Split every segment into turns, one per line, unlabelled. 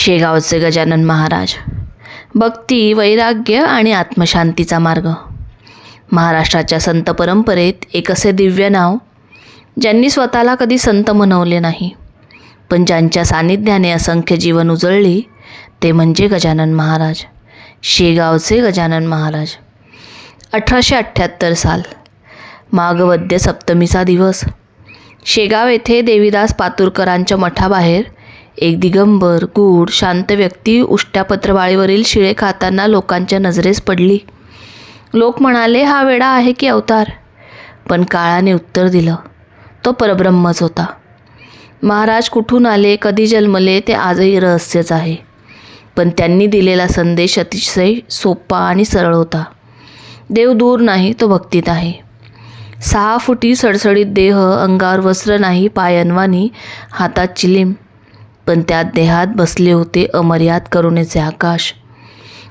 शेगावचे गजानन महाराज. भक्ती, वैराग्य आणि आत्मशांतीचा मार्ग. महाराष्ट्राच्या संत परंपरेत एक असे दिव्य नाव, ज्यांनी स्वतःला कधी संत म्हणवले नाही, पण ज्यांच्या सानिध्याने असंख्य जीवन उजळली, ते म्हणजे गजानन महाराज. शेगावचे गजानन महाराज. 1878 साल, माघवद्य सप्तमीचा दिवस. शेगाव येथे देवीदास पातुरकरांच्या मठाबाहेर एक दिगंबर, गूढ, शांत व्यक्ती उष्ट्या पत्रवाळीवरील शिळे खाताना लोकांच्या नजरेस पडली. लोक म्हणाले, हा वेडा आहे की अवतार? पण काळाने उत्तर दिलं, तो परब्रह्मच होता. महाराज कुठून आले, कधी जन्मले, ते आजही रहस्यच आहे. पण त्यांनी दिलेला संदेश अतिशय सोपा आणि सरळ होता. देव दूर नाही, तो भक्तीत आहे. 6 फुटी सडसडीत देह, अंगावर वस्त्र नाही, पाय अनवाणी, हातात चिलीम, पण त्यात देहात बसले होते अमर्याद करुणेचे आकाश.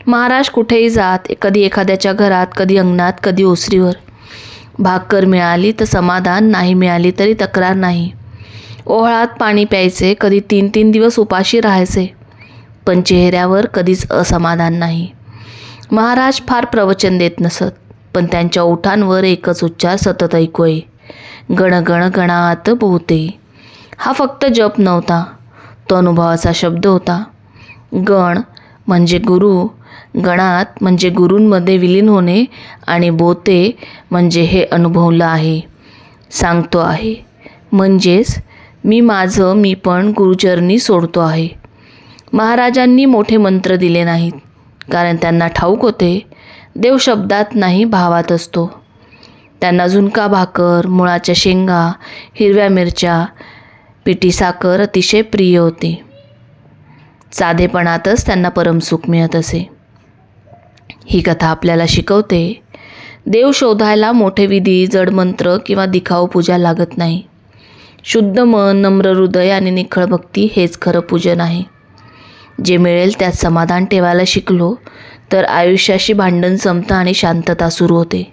महाराज कुठेही जात, कधी एखाद्याच्या घरात, कधी अंगणात, कधी ओसरीवर. भाकर मिळाली तर समाधान, नाही मिळाली तरी तक्रार नाही. ओहळात पाणी प्यायचे, कधी 3-3 दिवस उपाशी राहायचे, पण चेहऱ्यावर कधीच असमाधान नाही. महाराज फार प्रवचन देत नसत, पण त्यांच्या ओठांवर एकच उच्चार सतत ऐकू येई, गण गण गणात बोते. हा फक्त जप नव्हता, तो अनुभवाचा शब्द होता. गण म्हणजे गुरु, गणात म्हणजे गुरूंमध्ये विलीन होणे, आणि बोते म्हणजे हे अनुभवलं आहे, सांगतो आहे. म्हणजेच मी माझं मी पण गुरुचरणी सोडतो आहे. महाराजांनी मोठे मंत्र दिले नाहीत, कारण त्यांना ठाऊक होते, देव शब्दात नाही, भावात असतो. त्यांना झुणका भाकर, मुळाच्या शेंगा, हिरव्या मिरच्या, पिठी साखर अतिशय प्रिय होती. साधेपणातच त्यांना परमसुख मिळत असे. ही कथा आपल्याला शिकवते, देव शोधायला मोठे विधी, जडमंत्र किंवा दिखाऊ पूजा लागत नाही. शुद्ध मन, नम्र हृदय आणि निखळ भक्ती हेच खरं पूजन आहे. जे मिळेल त्यात समाधान ठेवायला शिकलो तर आयुष्याशी भांडण संपतं आणि शांतता सुरू होते.